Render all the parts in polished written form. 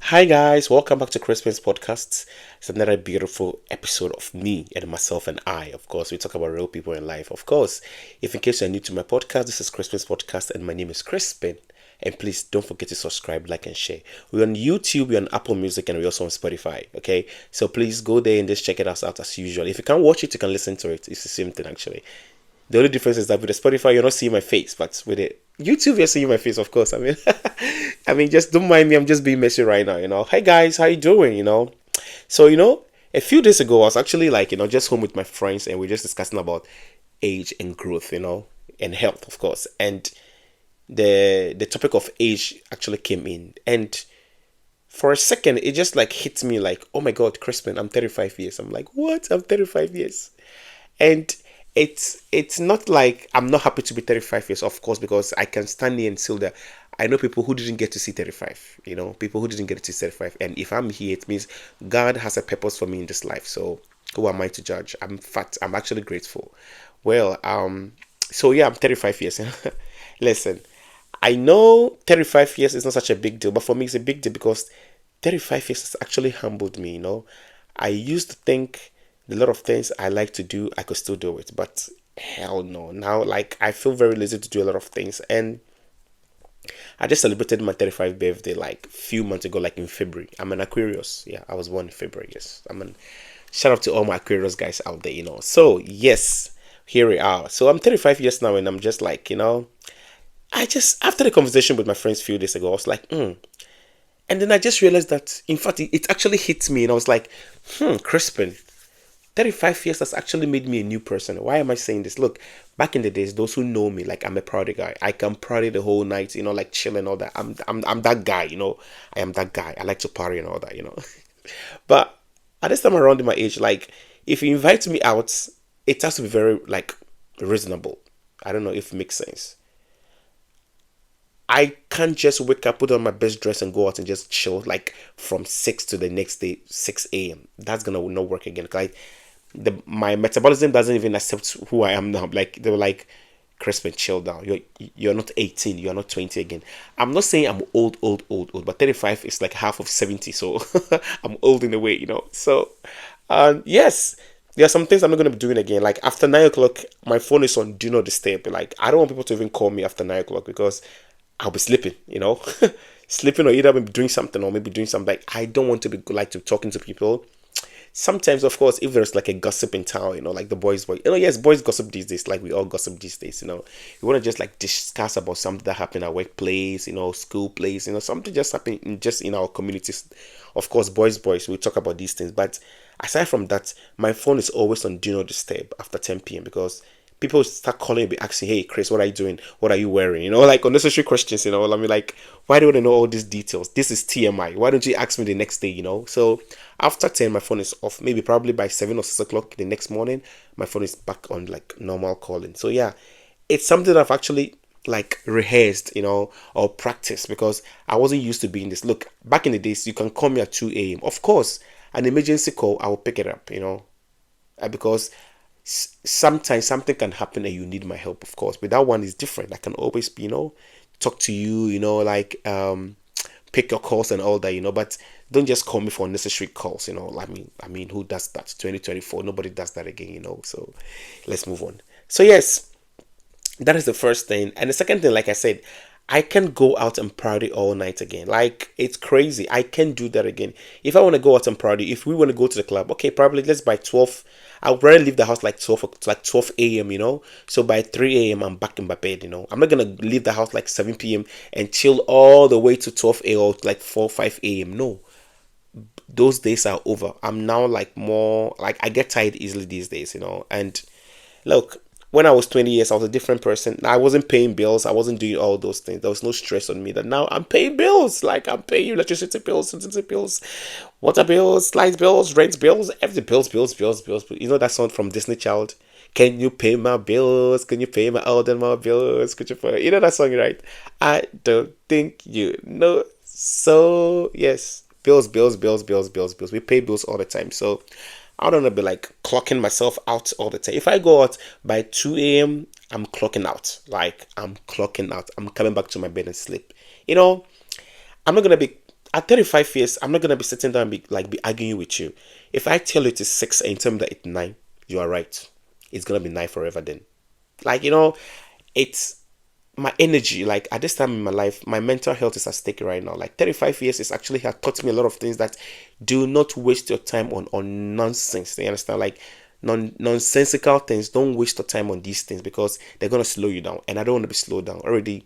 Hi guys, welcome back to Crispin's podcast. It's another beautiful episode of me and myself and I. Of course, we talk about real people in life. Of course, if in case you're new to my podcast, this is Crispin's podcast and my name is Crispin. And please don't forget to subscribe, like, and share. We're on YouTube, we're on Apple Music, and we're also on Spotify. Okay, so please go there and just check it out as usual. If you can't watch it, you can listen to it. It's the same thing actually. The only difference is that with the Spotify, you're not seeing my face, but with the YouTube, you're seeing my face, of course. Just don't mind me. I'm just being messy right now. Hey guys, how you doing? So a few days ago, I was actually just home with my friends, and we're just discussing about age and growth, and health, of course. And the topic of age actually came in, and for a second, it just like hit me like, oh my God, Crispin, I'm 35 years. I'm like, what? I'm 35 years. And it's not like I'm not happy to be 35 years, of course, because I can stand here and say that I know people who didn't get to see 35, people who didn't get to see 35. And if I'm here, it means God has a purpose for me in this life. So who am I to judge? I'm actually grateful. Well, so yeah, I'm 35 years. Listen, I know 35 years is not such a big deal, but for me, it's a big deal because 35 years has actually humbled me. I used to think a lot of things I like to do, I could still do it, but hell no. Now, like, I feel very lazy to do a lot of things. And I just celebrated my 35th birthday like a few months ago, like in February. I'm an Aquarius. Yeah, I was born in February. Yes. Shout out to all my Aquarius guys out there. So, yes, here we are. So, I'm 35 years now, and I'm just like, after the conversation with my friends a few days ago, I was like, And then I just realized that, in fact, it actually hit me, and I was like, Crispin, 35 years has actually made me a new person. Why am I saying this? Look, back in the days, those who know me, like I'm a party guy. I can party the whole night, like chill and all that. I'm that guy. I am that guy. I like to party and all that. But at this time around in my age, like if you invite me out, it has to be very like reasonable. I don't know if it makes sense. I can't just wake up, put on my best dress, and go out and just chill like from 6 to the next day, 6 a.m. That's gonna not work again. Like my metabolism doesn't even accept who I am now. Like they were like, Crispin, chill down. You're not 18. You're not 20 again. I'm not saying I'm old, but 35 is like half of 70. So I'm old in a way. So, yes, there are some things I'm not gonna be doing again. Like after 9 o'clock, my phone is on do not disturb. Like I don't want people to even call me after 9 o'clock because I'll be sleeping. Sleeping or either maybe doing something or maybe doing something. Like I don't want to be like to talking to people. Sometimes, of course, if there's like a gossip in town, like the boys, yes, boys gossip these days, like we all gossip these days. You want to just like discuss about something that happened at workplace, school place, something just happened just in our communities. Of course, boys, we talk about these things. But aside from that, my phone is always on do not disturb after 10 p.m. because people start calling and be asking, hey, Chris, what are you doing? What are you wearing? Like unnecessary questions, like, why do you want to know all these details? This is TMI. Why don't you ask me the next day? So after 10, my phone is off. Maybe probably by 7 or 6 o'clock the next morning, my phone is back on like normal calling. So yeah, it's something that I've actually like rehearsed, or practiced because I wasn't used to being this. Look, back in the days, you can call me at 2 a.m. Of course, an emergency call, I will pick it up, because sometimes something can happen and you need my help, of course, but that one is different. I can always be, talk to you, like pick your calls and all that, but don't just call me for unnecessary calls. I mean, who does that? 2024, nobody does that again. So let's move on. So yes, that is the first thing. And the second thing, like I said, I can go out and party all night again. Like, it's crazy. I can do that again. If I want to go out and party, if we want to go to the club, okay, probably let's by 12. I'll probably leave the house like 12 a.m., So by 3 a.m., I'm back in my bed. I'm not going to leave the house like 7 p.m. and chill all the way to 12 a.m. or like 4, 5 a.m. No, those days are over. I'm now like more, like I get tired easily these days. And look, when I was 20 years, I was a different person. I wasn't paying bills. I wasn't doing all those things. There was no stress on me. That now I'm paying bills. Like I'm paying electricity bills, utility bills, water bills, light bills, rent bills, everything. Bills. You know that song from Disney Child? Can you pay my bills? Can you pay my my bills? Could you pay? You know that song, right? I don't think you know. So yes, bills. We pay bills all the time. So I don't want to be like clocking myself out all the time. If I go out by 2 a.m., I'm clocking out. Like I'm clocking out. I'm coming back to my bed and sleep. I'm not gonna be at 35 years, I'm not gonna be sitting down and be arguing with you. If I tell you it is 6 and you tell me that it's 9, you are right. It's gonna be 9 forever then. Like, it's my energy. Like, at this time in my life, my mental health is at stake right now. Like, 35 years is actually has taught me a lot of things, that do not waste your time on nonsense. You understand? Like, nonsensical things. Don't waste your time on these things, because they're gonna slow you down. And I don't want to be slowed down. Already,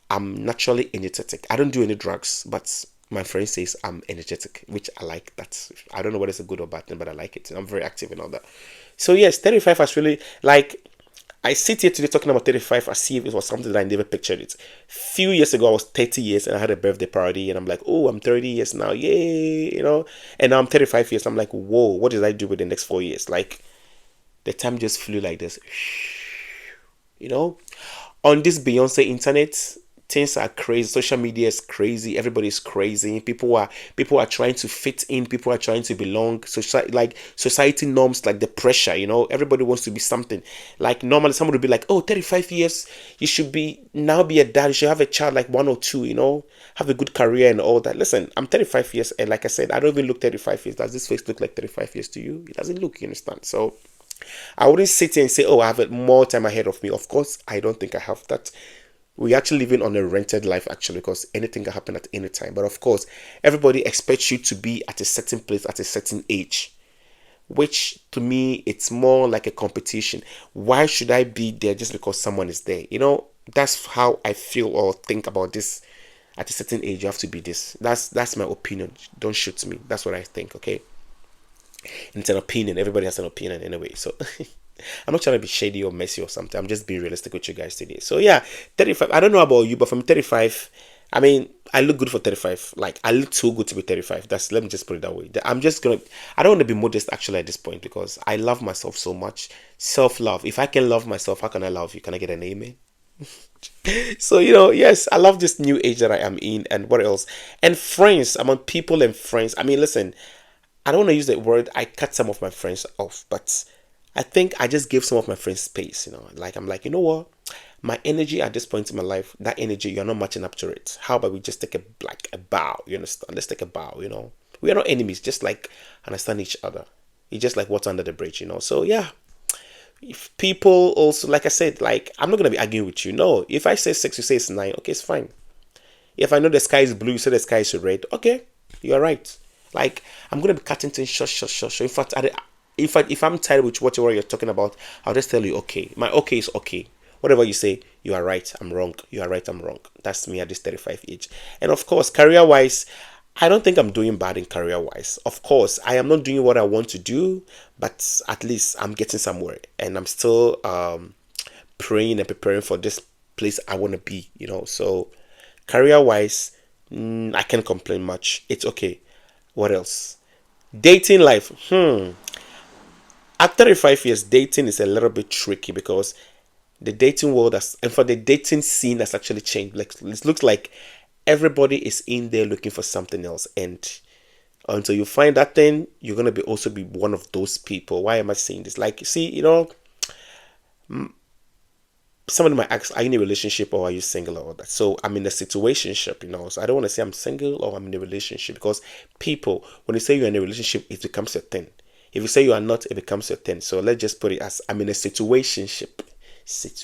I'm naturally energetic. I don't do any drugs, but my friend says I'm energetic, which I like. That, I don't know whether it's a good or bad thing, but I like it. I'm very active and all that. So yes, 35 has really, like, I sit here today talking about 35 as if it was something that I never pictured it. Few years ago, I was 30 years and I had a birthday party, and I'm like, oh, I'm 30 years now, yay. And now I'm 35 years. I'm like, whoa, what did I do with the next 4 years? Like, the time just flew like this. You know, on this Beyonce internet, things are crazy. Social media is crazy. Everybody's crazy. People are trying to fit in. People are trying to belong. Society norms, like the pressure. Everybody wants to be something. Like, normally someone would be like, oh, 35 years, you should be a dad. You should have a child, like 1 or 2. Have a good career and all that. Listen, I'm 35 years, and like I said, I don't even look 35 years. Does this face look like 35 years to you? It doesn't look. You understand? So I wouldn't sit here and say, oh, I have more time ahead of me. Of course, I don't think I have that. We're actually living on a rented life, actually, because anything can happen at any time. But of course, everybody expects you to be at a certain place at a certain age, which to me, it's more like a competition. Why should I be there just because someone is there? That's how I feel or think about this. At a certain age, you have to be this. That's my opinion. Don't shoot me. That's what I think, okay? And it's an opinion. Everybody has an opinion anyway. So I'm not trying to be shady or messy or something. I'm just being realistic with you guys today. So yeah, 35. I don't know about you, but from 35, I mean, I look good for 35. Like, I look too good to be 35. Let me just put it that way. I don't want to be modest actually at this point, because I love myself so much. Self-love. If I can love myself, how can I love you? Can I get an amen? So, yes, I love this new age that I am in. And what else? And friends. I'm on people and friends. I mean, listen, I don't want to use that word. I cut some of my friends off, but I think I just gave some of my friends space. Like, I'm like, you know what? My energy at this point in my life, that energy, you're not matching up to it. How about we just take a bow? You understand? Let's take a bow. We are not enemies. Just like understand each other. It's just like what's under the bridge. So yeah. If people also, like I said, like, I'm not gonna be arguing with you. No, if I say 6, you say it's 9. Okay, it's fine. If I know the sky is blue, you say the sky is red. Okay, you are right. Like, I'm gonna be cutting things short, short, short, short. In fact, if I'm tired with whatever you're talking about, I'll just tell you, okay. My okay is okay. Whatever you say, you are right, I'm wrong. You are right, I'm wrong. That's me at this 35 age. And of course, career wise, I don't think I'm doing bad in career wise. Of course, I am not doing what I want to do, but at least I'm getting somewhere, and I'm still praying and preparing for this place I want to be. So career wise, I can't complain much. It's okay. What else? Dating life. At 35 years, dating is a little bit tricky, because the dating world and for the dating scene has actually changed. Like, it looks like everybody is in there looking for something else, and until you find that thing, you're gonna be one of those people. Why am I saying this? Like, see, somebody might ask, are you in a relationship or are you single or all that? So I'm in a situationship, so I don't want to say I'm single or I'm in a relationship, because people, when you say you're in a relationship, it becomes a thing. If you say you are not, it becomes a thing. So let's just put it as I'm in a situationship. So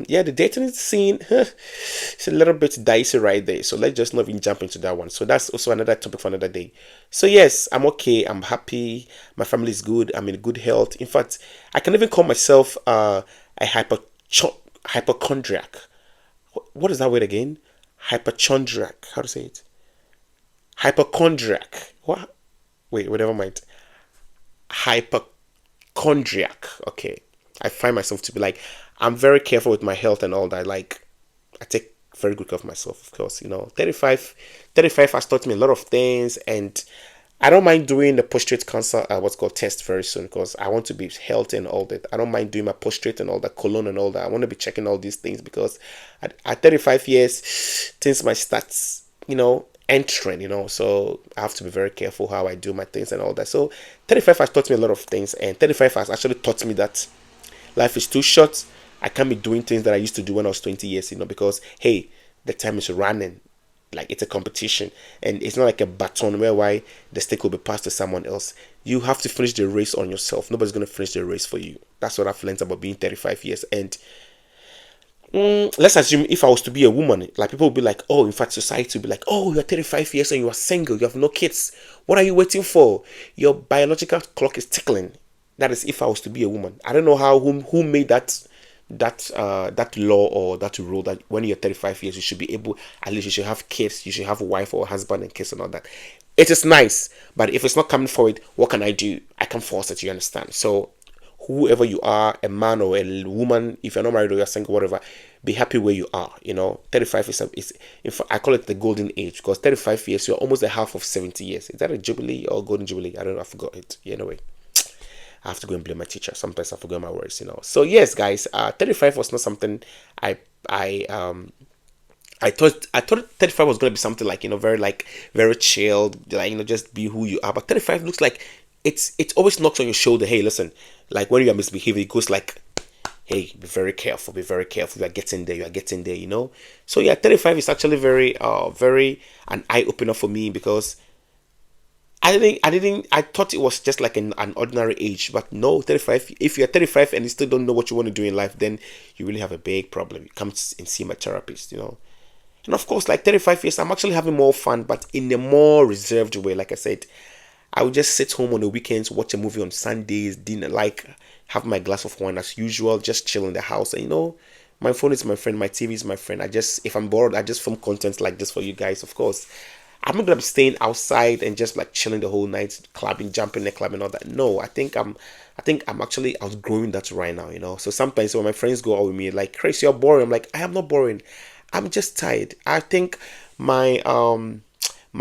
yeah, the dating scene, it's a little bit dicey right there. So let's just not even jump into that one. So that's also another topic for another day. So yes, I'm okay. I'm happy. My family is good. I'm in good health. In fact, I can even call myself a hypochondriac. What is that word again? Hypochondriac. How to say it? Hypochondriac. What? Wait, never mind. Hypochondriac. Okay. I find myself to be like, I'm very careful with my health and all that. Like, I take very good care of myself, of course. 35 has taught me a lot of things, and I don't mind doing the prostate cancer, what's called test very soon, because I want to be healthy and all that. I don't mind doing my prostate and all that, colon and all that. I want to be checking all these things, because at 35 years, things might start, entering. So I have to be very careful how I do my things and all that. So 35 has taught me a lot of things, and 35 has actually taught me that life is too short. I can't be doing things that I used to do when I was 20 years, because, hey, the time is running. like it's a competition, and it's not like a baton whereby the stick will be passed to someone else. You have to finish the race on yourself. Nobody's going to finish the race for you. That's what I've learned about being 35 years. And let's assume if I was to be a woman, like people would be like, oh, in fact, society would be like, oh, you're 35 years and you are single, you have no kids. What are you waiting for? Your biological clock is tickling. That is if I was to be a woman. I don't know how who made that law or that rule that when you're 35 years you should be able, at least you should have kids, you should have a wife or a husband and kids and all that. It is nice, but if it's not coming forward, what can I do? I can force it, you understand? So whoever you are, a man or a woman, if you're not married or you're single, whatever, be happy where you are. 35 is in fact, I call it the golden age, because 35 years, you're almost a half of 70 years. Is that a jubilee or golden jubilee? I don't know, I forgot it. Anyway, I have to go and blame my teacher. Sometimes I forget my words. So yes, guys, 35 was not something I I um I thought 35 was gonna be something like, very chilled, like, just be who you are. But 35 looks like it always knocks on your shoulder. Hey, listen, like when you are misbehaving, it goes like, hey, be very careful, be very careful. You are getting there, So yeah, 35 is actually very an eye opener for me, because I thought it was just like an ordinary age, but no, 35. If you're 35 and you still don't know what you want to do in life, then you really have a big problem. You come and see my therapist. And of course, like 35 years, I'm actually having more fun, but in a more reserved way. Like I said, I would just sit home on the weekends, watch a movie on Sundays, dinner, like have my glass of wine as usual, just chill in the house. And my phone is my friend, my TV is my friend. If I'm bored, I just film content like this for you guys, of course. I'm not gonna be staying outside and just like chilling the whole night, clubbing, jumping in the club and all that. No, I think I'm actually outgrowing that right now. So sometimes when my friends go out with me, like, Chris, you're boring. I'm like, I am not boring. I'm just tired. I think my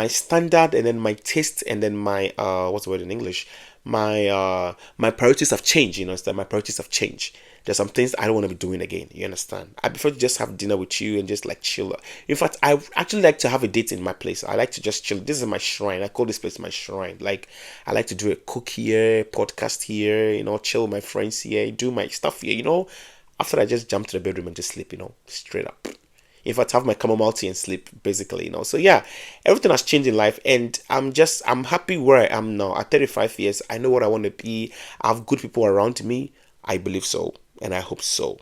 standard, and then my taste, and then my what's the word in English? My priorities have changed. So my priorities have changed. There's some things I don't want to be doing again. You understand? I prefer to just have dinner with you and just like chill. In fact, I actually like to have a date in my place. I like to just chill. This is my shrine. I call this place my shrine. Like, I like to do a cook here, podcast here, chill with my friends here, do my stuff here. After I just jump to the bedroom and just sleep, straight up. In fact, have my chamomile tea and sleep, basically. So yeah, everything has changed in life, and I'm happy where I am now. At 35 years, I know what I want to be. I have good people around me. I believe so, and I hope so.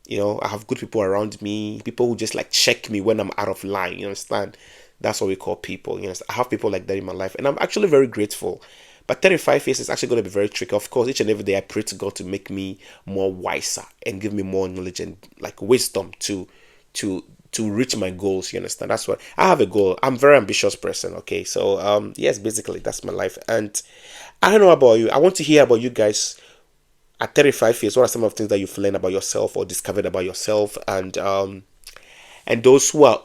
I have good people around me, people who just like check me when I'm out of line. You understand? That's what we call people. I have people like that in my life, and I'm actually very grateful. But 35 years is actually going to be very tricky. Of course, each and every day I pray to God to make me more wiser and give me more knowledge and like wisdom to reach my goals. You understand? That's what I have a goal. I'm a very ambitious person. Okay, so yes, basically that's my life, and I don't know about you. I want to hear about you guys. At 35 years, what are some of the things that you've learned about yourself or discovered about yourself? And those who are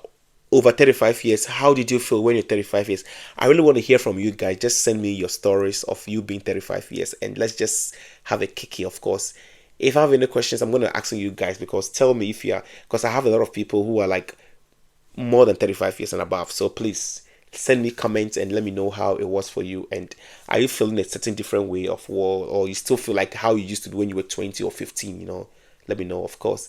over 35 years, how did you feel when you're 35 years? I really want to hear from you guys. Just send me your stories of you being 35 years, and let's just have a kicky, of course. If I have any questions, I'm going to ask you guys, because tell me if you're, because I have a lot of people who are like more than 35 years and above. So please send me comments and let me know how it was for you. And are you feeling a certain different way of war, or you still feel like how you used to do when you were 20 or 15? Let me know, of course.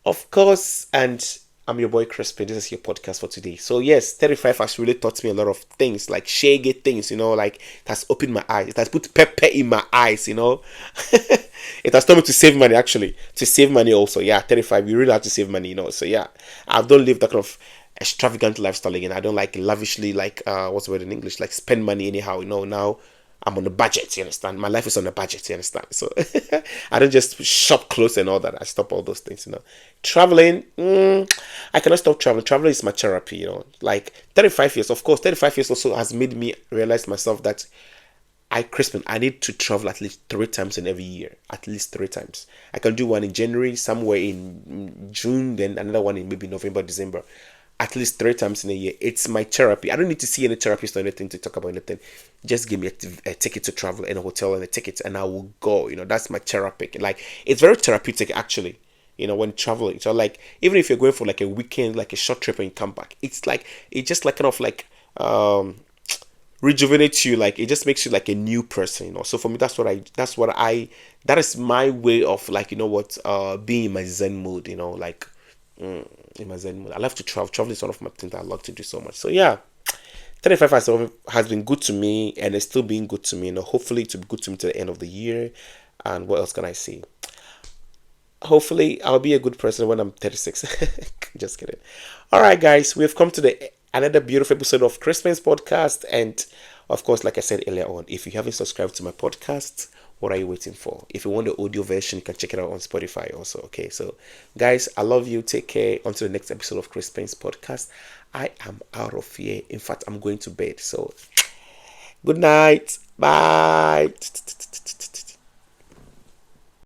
Of course. And I'm your boy Crispin. This is your podcast for today. So yes, 35 has really taught me a lot of things, like shaggy things, like it has opened my eyes. It has put pepper in my eyes. It has taught me to save money, actually. To save money also. Yeah, 35, you really have to save money. So yeah, I don't live that kind of extravagant lifestyle again. I don't like lavishly, like what's the word in English, like spend money anyhow. Now I'm on a budget. You understand? My life is on a budget. You understand? So I don't just shop clothes and all that. I stop all those things. Traveling, I cannot stop traveling. Traveling is my therapy. Like 35 years. Of course, 35 years also has made me realize myself that Crispin, I need to travel at least 3 times in every year. At least 3 times. I can do one in January, somewhere in June, then another one in maybe November, December. At least 3 times in a year. It's my therapy. I don't need to see any therapist or anything to talk about anything. Just give me a ticket to travel and a hotel and a ticket, and I will go. That's my therapy. Like, it's very therapeutic, actually. When traveling. So like, even if you're going for like a weekend, like a short trip and you come back, it's like, it just like kind of like rejuvenates you. Like, it just makes you like a new person. So for me, that is my way of like, being in my zen mood. Like, in my zen mode. I love to travel. Travel is one of my things that I love to do so much. So yeah, 35 has been good to me, and it's still being good to me. Hopefully to be good to me to the end of the year. And what else can I say? Hopefully I'll be a good person when I'm 36. Just kidding. All right, guys, we've come to the another beautiful episode of Christmas podcast, and of course, like I said earlier on, if you haven't subscribed to my podcast, what are you waiting for? If you want the audio version, you can check it out on Spotify also. Okay, so guys, I love you. Take care. Until the next episode of Christmas podcast. I am out of here. In fact, I'm going to bed. So good night. Bye.